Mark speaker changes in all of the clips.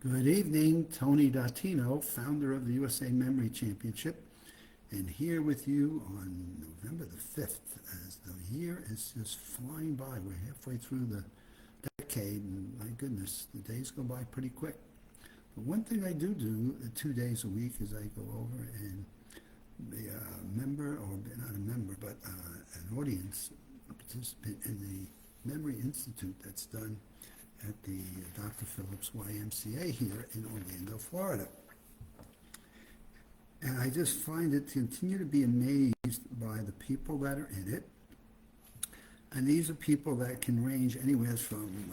Speaker 1: Good evening, Tony Dattino, founder of the USA Memory Championship, and here with you on November the 5th as the year is just flying by. We're halfway through the decade, and my goodness, the days go by pretty quick. But one thing I do 2 days a week is I go over and be a member, or not a member, but an audience participant in the Memory Institute that's done at the Dr. Phillips YMCA here in Orlando, Florida. And I just find it to continue to be amazed by the people that are in it. And these are people that can range anywhere from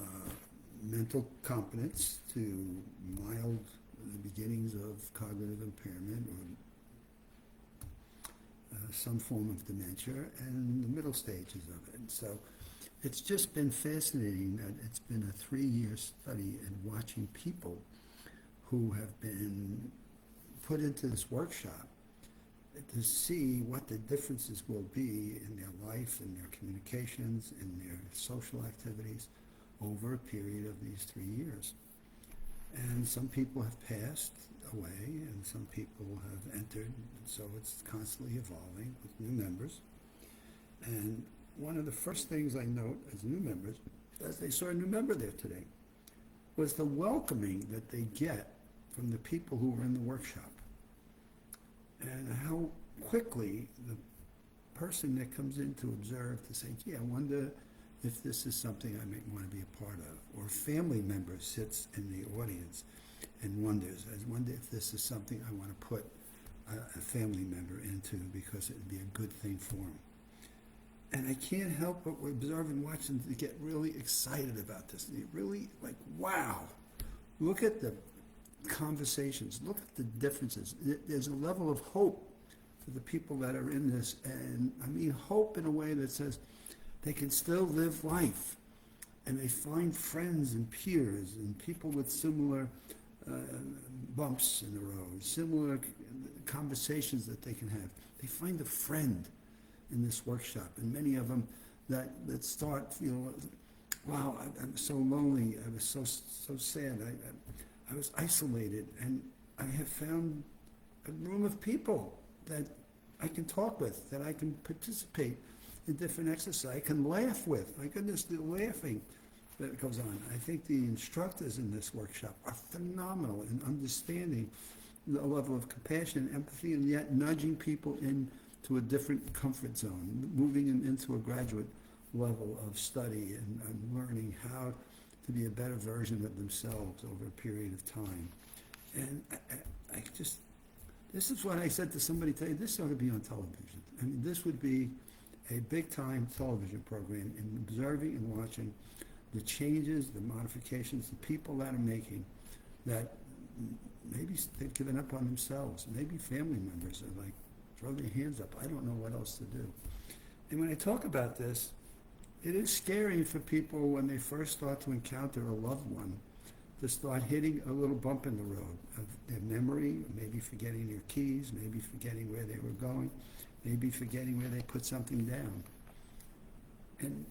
Speaker 1: mental competence to mild beginnings of cognitive impairment or some form of dementia and the middle stages of it. So it's just been fascinating that it's been a 3-year study in watching people who have been put into this workshop to see what the differences will be in their life, in their communications, in their social activities over a period of these 3 years. And some people have passed away and some people have entered, so it's constantly evolving with new members. And one of the first things I note as new members, as they saw a new member there today, was the welcoming that they get from the people who were in the workshop. And how quickly the person that comes in to observe to say, gee, I wonder if this is something I might want to be a part of. Or a family member sits in the audience and wonders, I wonder if this is something I want to put a family member into because it would be a good thing for them. And I can't help but observe and watch them to get really excited about this. They really like, wow, look at the conversations, look at the differences. There's a level of hope for the people that are in this. And I mean hope in a way that says they can still live life. And they find friends and peers and people with similar bumps in the road, similar conversations that they can have. They find a friend in this workshop, and many of them that start, wow, I'm so lonely, I was so sad, I was isolated, and I have found a room of people that I can talk with, that I can participate in different exercises, I can laugh with. My goodness, the laughing that goes on. I think the instructors in this workshop are phenomenal in understanding the level of compassion and empathy, and yet nudging people into a different comfort zone, moving them into a graduate level of study and learning how to be a better version of themselves over a period of time. And I just, this is what I said to somebody today, this ought to be on television. I mean, this would be a big-time television program in observing and watching the changes, the modifications, the people that are making, that maybe they've given up on themselves. Maybe family members are like, throw their hands up. I don't know what else to do. And when I talk about this, it is scary for people when they first start to encounter a loved one to start hitting a little bump in the road of their memory, maybe forgetting their keys, maybe forgetting where they were going, maybe forgetting where they put something down. And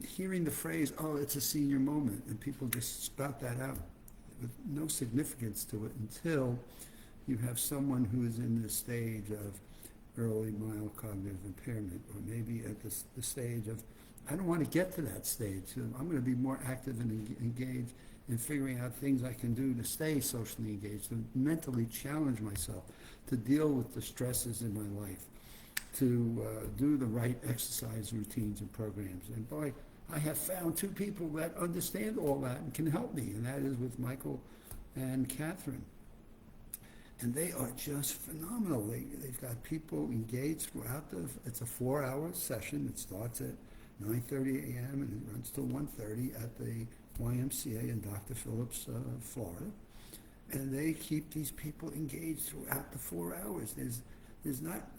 Speaker 1: hearing the phrase, oh, it's a senior moment, and people just spout that out with no significance to it until you have someone who is in this stage of early mild cognitive impairment, or maybe at the stage of, I don't want to get to that stage, so I'm going to be more active and engaged in figuring out things I can do to stay socially engaged, to mentally challenge myself, to deal with the stresses in my life, to do the right exercise routines and programs. And boy, I have found 2 people that understand all that and can help me, and that is with Michael and Catherine. And they are just phenomenal. They've got people engaged throughout it's a 4-hour session. It starts at 9:30 a.m. and it runs till 1:30 at the YMCA in Dr. Phillips, Florida. And they keep these people engaged throughout the 4 hours. There's not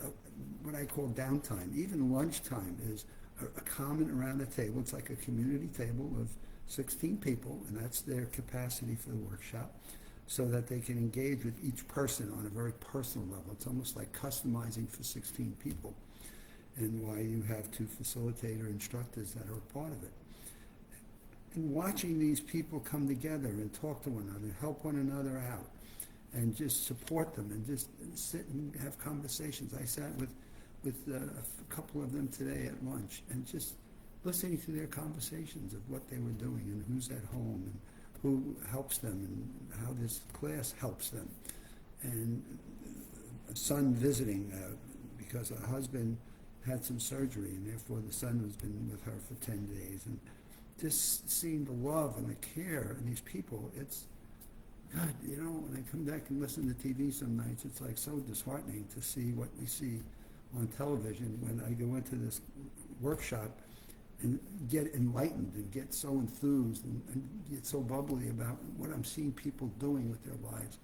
Speaker 1: what I call downtime. Even lunchtime is a common around the table. It's like a community table of 16 people, and that's their capacity for the workshop, so that they can engage with each person on a very personal level. It's almost like customizing for 16 people, and why you have 2 facilitator instructors that are a part of it. and watching these people come together and talk to one another, help one another out, and just support them and just sit and have conversations. I sat with a couple of them today at lunch and just listening to their conversations of what they were doing and who's at home and who helps them and how this class helps them. And a son visiting because her husband had some surgery, and therefore the son has been with her for 10 days. And just seeing the love and the care in these people, it's, God, you know, when I come back and listen to TV some nights, it's like so disheartening to see what we see on television. When I go into this workshop and get enlightened and get so enthused and get so bubbly about what I'm seeing people doing with their lives.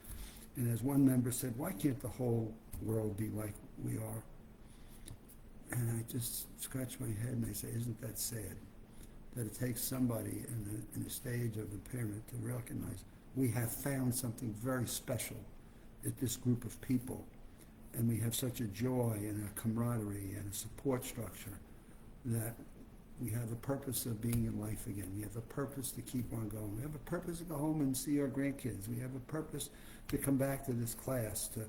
Speaker 1: And as one member said, why can't the whole world be like we are? And I just scratch my head and I say, isn't that sad? That it takes somebody in a stage of impairment to recognize we have found something very special at this group of people. And we have such a joy and a camaraderie and a support structure that we have a purpose of being in life again. We have a purpose to keep on going. We have a purpose to go home and see our grandkids. We have a purpose to come back to this class, to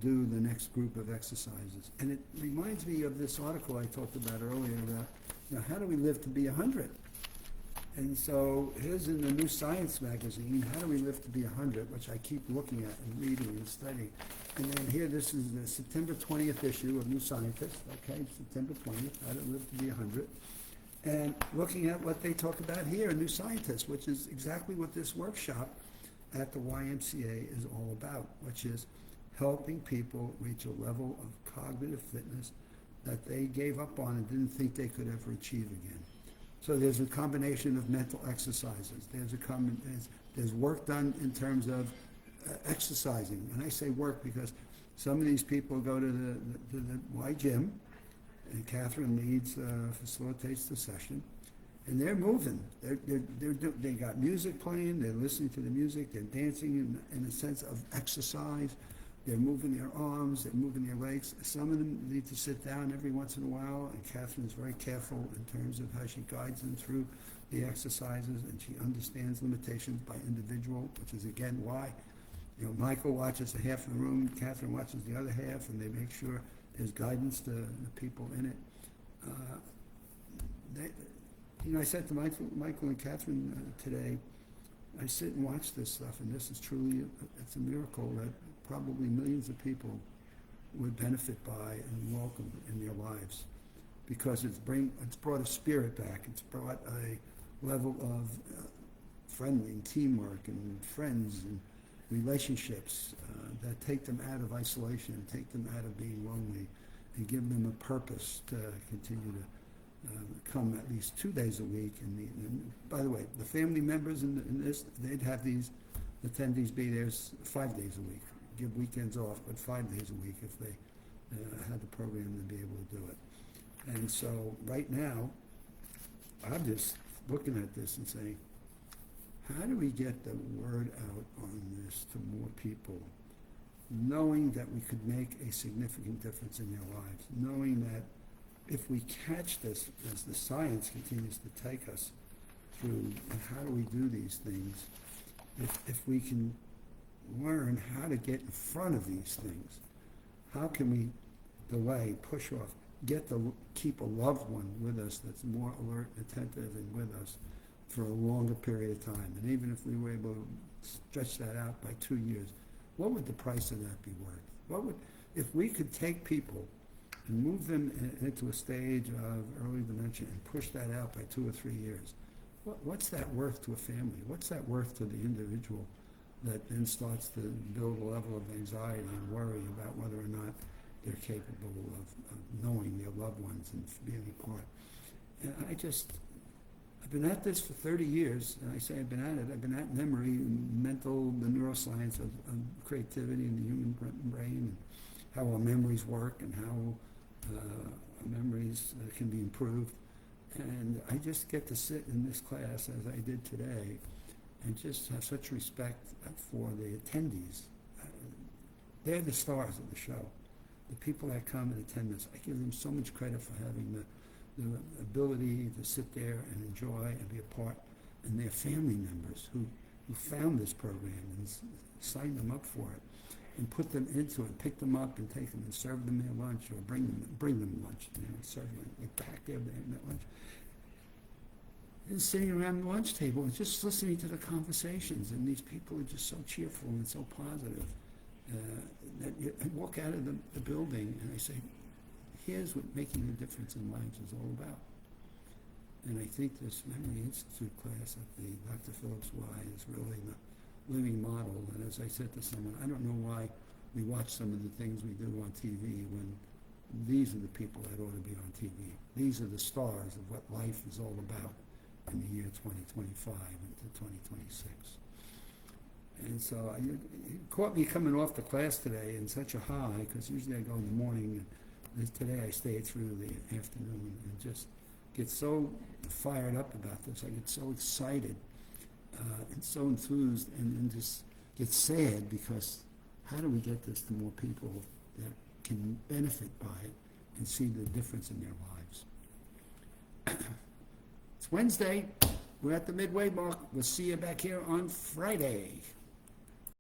Speaker 1: do the next group of exercises. And it reminds me of this article I talked about earlier about, you know, how do we live to be 100? And so here's in the New Science magazine, How Do We Live to Be 100, which I keep looking at and reading and studying. And then here, this is the September 20th issue of New Scientist, okay, September 20th, How to Live to Be 100. And looking at what they talk about here in New Scientist, which is exactly what this workshop at the YMCA is all about, which is helping people reach a level of cognitive fitness that they gave up on and didn't think they could ever achieve again. So there's a combination of mental exercises. There's work done in terms of exercising. And I say work because some of these people go to the Y gym, and Catherine facilitates the session, and they're moving. They got music playing. They're listening to the music. They're dancing in a sense of exercise. They're moving their arms. They're moving their legs. Some of them need to sit down every once in a while, and Catherine's very careful in terms of how she guides them through the exercises, and she understands limitations by individual, which is again why, you know, Michael watches the half of the room, Catherine watches the other half, and they make sure there's guidance to the people in it. I said to Michael and Catherine today, I sit and watch this stuff, and this is truly, it's a miracle that probably millions of people would benefit by and welcome in their lives, because it's brought a spirit back. It's brought a level of friendly and teamwork and friends and relationships that take them out of isolation, take them out of being lonely, and give them a purpose to continue to come at least 2 days a week. And by the way, the family members in this, they'd have these attendees be there 5 days a week, give weekends off, but 5 days a week if they had the program to be able to do it. And so right now, I'm just looking at this and saying, how do we get the word out on this to more people, knowing that we could make a significant difference in their lives, knowing that if we catch this as the science continues to take us through, and how do we do these things, if we can learn how to get in front of these things, how can we delay, push off, keep a loved one with us that's more alert, attentive, and with us for a longer period of time. And even if we were able to stretch that out by 2 years, what would the price of that be worth? If we could take people and move them into a stage of early dementia and push that out by 2 or 3 years, what's that worth to a family? What's that worth to the individual that then starts to build a level of anxiety and worry about whether or not they're capable of knowing their loved ones and being part? And I've been at this for 30 years, and I say I've been at memory and the neuroscience of creativity in the human brain, and how our memories work and how our memories can be improved. And I just get to sit in this class as I did today and just have such respect for the attendees. They're the stars of the show. The people that come and attend this, I give them so much credit for having the ability to sit there and enjoy and be a part. and their family members who found this program and signed them up for it and put them into it, pick them up and take them and serve them their lunch or bring them lunch, serve them, they pack their lunch. And sitting around the lunch table and just listening to the conversations, and these people are just so cheerful and so positive. That I walk out of the building and I say, here's what making a difference in lives is all about. And I think this Memory Institute class at the Dr. Phillips Y is really the living model. And as I said to someone, I don't know why we watch some of the things we do on TV when these are the people that ought to be on TV. These are the stars of what life is all about in the year 2025 into 2026. And so it caught me coming off the class today in such a high, because usually I go in the morning, and today I stayed through the afternoon and just get so fired up about this. I get so excited and so enthused, and just get sad, because how do we get this to more people that can benefit by it and see the difference in their lives? It's Wednesday. We're at the midway mark. We'll see you back here on Friday.